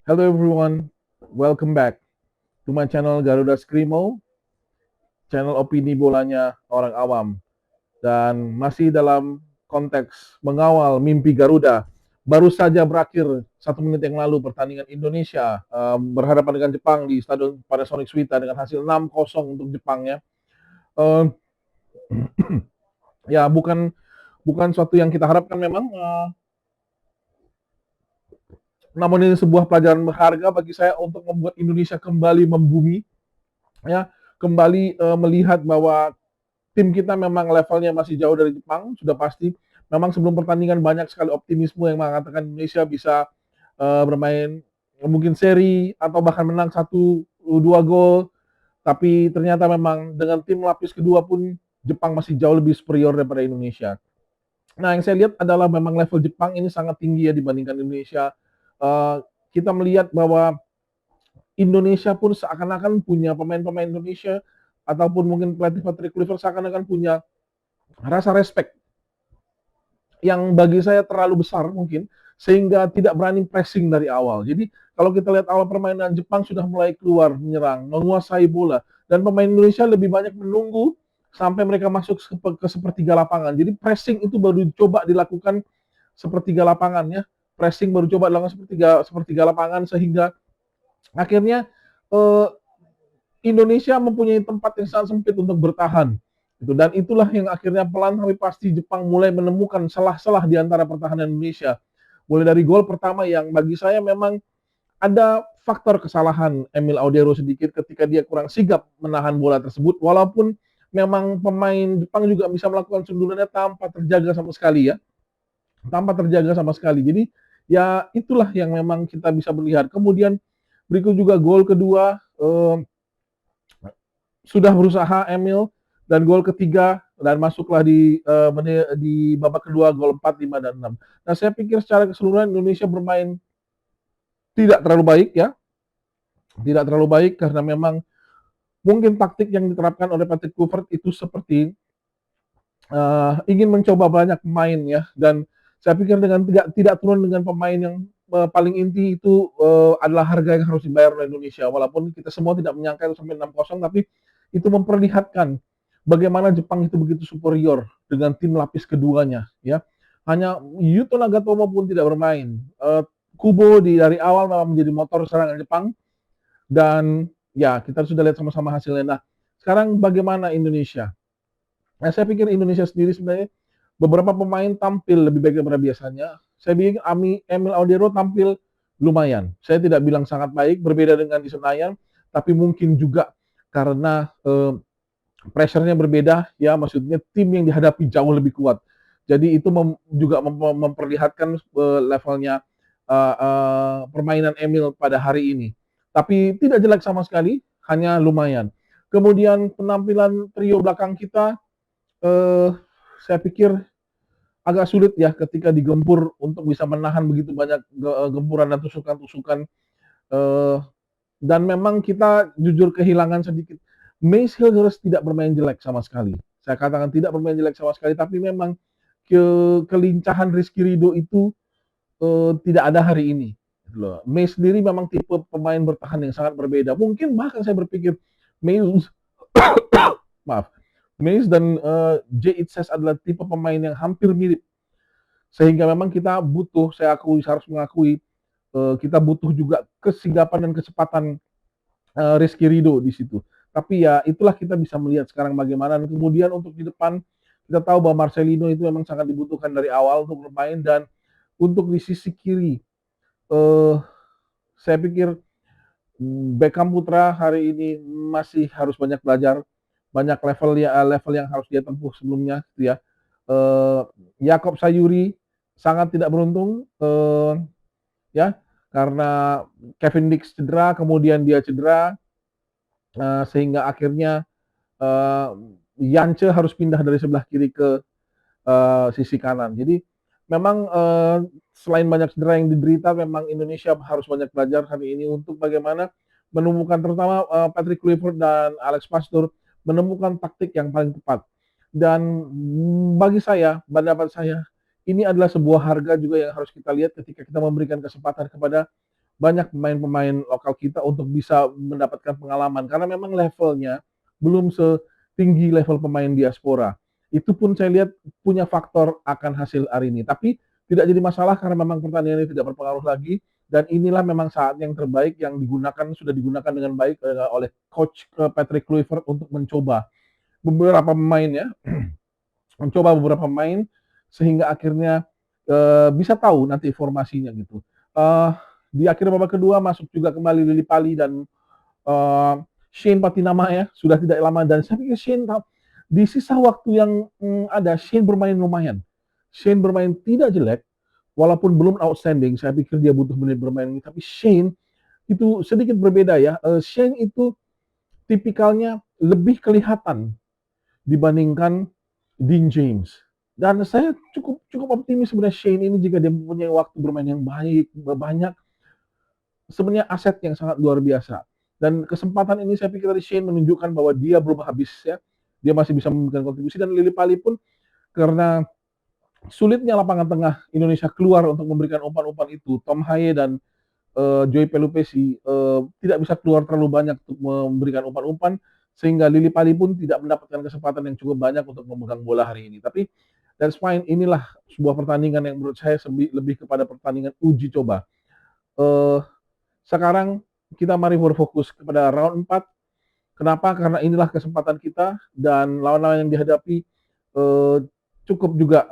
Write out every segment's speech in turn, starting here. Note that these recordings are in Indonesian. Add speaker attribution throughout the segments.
Speaker 1: Hello everyone, welcome back to my channel Garuda Skrimo, channel opini bolanya orang awam. Dan masih dalam konteks mengawal mimpi Garuda. Baru saja berakhir 1 menit yang lalu pertandingan Indonesia berhadapan dengan Jepang di Stadion Panasonic Suita dengan hasil 6-0 untuk Jepang ya. Uh, ya bukan bukan suatu yang kita harapkan memang, namun ini sebuah pelajaran berharga bagi saya untuk membuat Indonesia kembali membumi, ya, kembali melihat bahwa tim kita memang levelnya masih jauh dari Jepang, sudah pasti. Memang sebelum pertandingan banyak sekali optimisme yang mengatakan Indonesia bisa bermain mungkin seri atau bahkan menang 1-2 gol. Tapi ternyata memang dengan tim lapis kedua pun Jepang masih jauh lebih superior daripada Indonesia. Nah, yang saya lihat adalah memang level Jepang ini sangat tinggi ya dibandingkan Indonesia. Kita melihat bahwa Indonesia pun seakan-akan punya pemain-pemain Indonesia ataupun mungkin pelatih Patrick Kluivert seakan-akan punya rasa respect yang bagi saya terlalu besar mungkin sehingga tidak berani pressing dari awal. Jadi kalau kita lihat awal permainan Jepang sudah mulai keluar menyerang, menguasai bola dan pemain Indonesia lebih banyak menunggu sampai mereka masuk ke sepertiga lapangan. Jadi pressing itu baru coba dilakukan sepertiga lapangan ya. Pressing baru coba dilakukan sepertiga lapangan sehingga akhirnya eh, Indonesia mempunyai tempat yang sangat sempit untuk bertahan. Dan itulah yang akhirnya pelan tapi pasti Jepang mulai menemukan celah-celah di antara pertahanan Indonesia. Mulai dari gol pertama yang bagi saya memang ada faktor kesalahan Emil Audero sedikit ketika dia kurang sigap menahan bola tersebut. Walaupun memang pemain Jepang juga bisa melakukan sundulannya tanpa terjaga sama sekali ya. Tanpa terjaga sama sekali. Jadi ya itulah yang memang kita bisa melihat. Kemudian berikut juga gol kedua, sudah berusaha Emil dan gol ketiga dan masuklah di babak kedua gol 4, 5 dan 6. Nah, saya pikir secara keseluruhan Indonesia bermain tidak terlalu baik ya. Tidak terlalu baik karena memang mungkin taktik yang diterapkan oleh Patrick Kluivert itu seperti ingin mencoba banyak pemain ya, dan saya pikir dengan tidak turun dengan pemain yang paling inti itu adalah harga yang harus dibayar oleh Indonesia. Walaupun kita semua tidak menyangka itu sampai 6-0, tapi itu memperlihatkan bagaimana Jepang itu begitu superior dengan tim lapis keduanya ya. Hanya Yuto Nagatomo pun tidak bermain. Kubo dari awal memang menjadi motor serangan Jepang dan ya kita sudah lihat sama-sama hasilnya. Nah, sekarang bagaimana Indonesia? Nah, saya pikir Indonesia sendiri sebenarnya beberapa pemain tampil lebih baik daripada biasanya. Saya pikir Emil Audero tampil lumayan. Saya tidak bilang sangat baik, berbeda dengan di Senayan, tapi mungkin juga karena pressure-nya berbeda, ya maksudnya tim yang dihadapi jauh lebih kuat. Jadi itu juga memperlihatkan levelnya permainan Emil pada hari ini. Tapi tidak jelek sama sekali, hanya lumayan. Kemudian penampilan trio belakang kita, eh, saya pikir agak sulit ya ketika digempur untuk bisa menahan begitu banyak gempuran dan tusukan-tusukan. Eh, dan memang kita jujur kehilangan sedikit. Mace Hillhurst tidak bermain jelek sama sekali. Saya katakan tidak bermain jelek sama sekali, tapi memang kelincahan Rizky Ridho itu tidak ada hari ini. Mace sendiri memang tipe pemain bertahan yang sangat berbeda. Mungkin bahkan saya berpikir Mace maaf, Mace dan J. Itzes adalah tipe pemain yang hampir mirip. Sehingga memang kita butuh, saya harus mengakui, kita butuh juga kesigapan dan kecepatan Rizky Ridho di situ. Tapi ya itulah kita bisa melihat sekarang bagaimana. Dan kemudian untuk di depan kita tahu bahwa Marcelino itu memang sangat dibutuhkan dari awal untuk bermain, dan untuk di sisi kiri saya pikir Beckham Putra hari ini masih harus banyak belajar, banyak level yang harus dia tempuh sebelumnya gitu ya. Yakob Sayuri sangat tidak beruntung ya, karena Kevin Dix cedera, kemudian dia cedera sehingga akhirnya Yance harus pindah dari sebelah kiri ke sisi kanan. Jadi memang selain banyak cedera yang diderita, memang Indonesia harus banyak belajar hari ini untuk bagaimana menemukan, terutama Patrick Kluivert dan Alex Pastur, menemukan taktik yang paling tepat. Dan bagi saya, pendapat saya, ini adalah sebuah harga juga yang harus kita lihat ketika kita memberikan kesempatan kepada banyak pemain-pemain lokal kita untuk bisa mendapatkan pengalaman karena memang levelnya belum setinggi level pemain diaspora. Itu pun saya lihat punya faktor akan hasil hari ini. Tapi tidak jadi masalah karena memang pertandingan ini tidak berpengaruh lagi dan inilah memang saat yang terbaik yang sudah digunakan dengan baik oleh coach Patrick Kluivert untuk mencoba beberapa pemain ya, mencoba beberapa pemain sehingga akhirnya bisa tahu nanti formasinya gitu. Uh, di akhir babak kedua masuk juga kembali Lili Pali dan Shane Patinama ya sudah tidak lama dan saya pikir Shane di sisa waktu yang ada Shane bermain lumayan. Shane bermain tidak jelek walaupun belum outstanding. Saya pikir dia butuh menit bermain ini tapi Shane itu sedikit berbeda ya. Shane itu tipikalnya lebih kelihatan dibandingkan Dean James. Dan saya cukup cukup optimis sebenarnya Shane ini jika dia mempunyai waktu bermain yang baik, banyak, sebenarnya aset yang sangat luar biasa. Dan kesempatan ini saya pikir tadi Shane menunjukkan bahwa dia belum habis ya. Dia masih bisa memberikan kontribusi dan Lili Pali pun karena sulitnya lapangan tengah Indonesia keluar untuk memberikan umpan-umpan itu. Tom Haye dan Joy Pelupesi tidak bisa keluar terlalu banyak untuk memberikan umpan-umpan sehingga Lili Pali pun tidak mendapatkan kesempatan yang cukup banyak untuk memegang bola hari ini. Tapi that's fine, inilah sebuah pertandingan yang menurut saya lebih kepada pertandingan uji coba. Sekarang kita mari berfokus kepada round 4. Kenapa? Karena inilah kesempatan kita dan lawan-lawan yang dihadapi cukup juga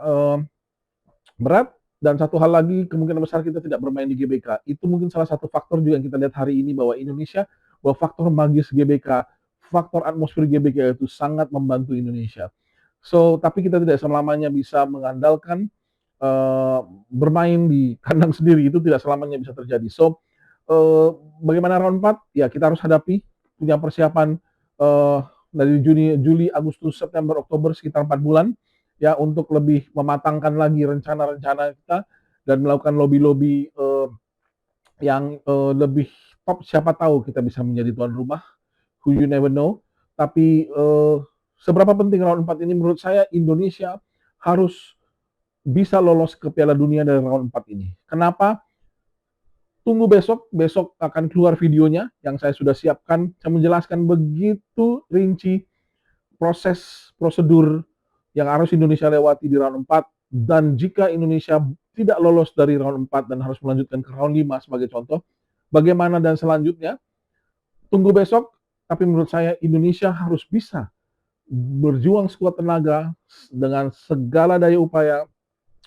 Speaker 1: berat. Dan satu hal lagi, kemungkinan besar kita tidak bermain di GBK. Itu mungkin salah satu faktor juga yang kita lihat hari ini bahwa Indonesia, bahwa faktor magis GBK, faktor atmosfer GBK itu sangat membantu Indonesia. So, tapi kita tidak selamanya bisa mengandalkan bermain di kandang sendiri, itu tidak selamanya bisa terjadi. So, bagaimana round 4? Ya, kita harus hadapi, punya persiapan dari Juli, Agustus, September, Oktober sekitar 4 bulan ya untuk lebih mematangkan lagi rencana-rencana kita dan melakukan lobby-lobby yang lebih top. Siapa tahu kita bisa menjadi tuan rumah, who you never know. Tapi seberapa penting round 4 ini menurut saya Indonesia harus bisa lolos ke Piala Dunia dari round 4 ini. Kenapa? Tunggu besok akan keluar videonya yang saya sudah siapkan. Saya menjelaskan begitu rinci prosedur yang harus Indonesia lewati di round 4 dan jika Indonesia tidak lolos dari round 4 dan harus melanjutkan ke round 5 sebagai contoh, bagaimana dan selanjutnya, tunggu besok, tapi menurut saya Indonesia harus bisa berjuang sekuat tenaga dengan segala daya upaya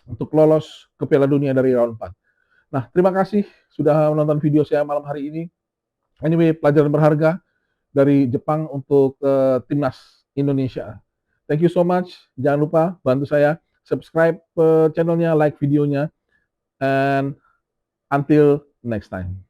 Speaker 1: untuk lolos ke Piala Dunia dari round 4. Nah, terima kasih sudah menonton video saya malam hari ini. Anyway, pelajaran berharga dari Jepang untuk timnas Indonesia. Thank you so much. Jangan lupa bantu saya subscribe channelnya, like videonya, and until next time.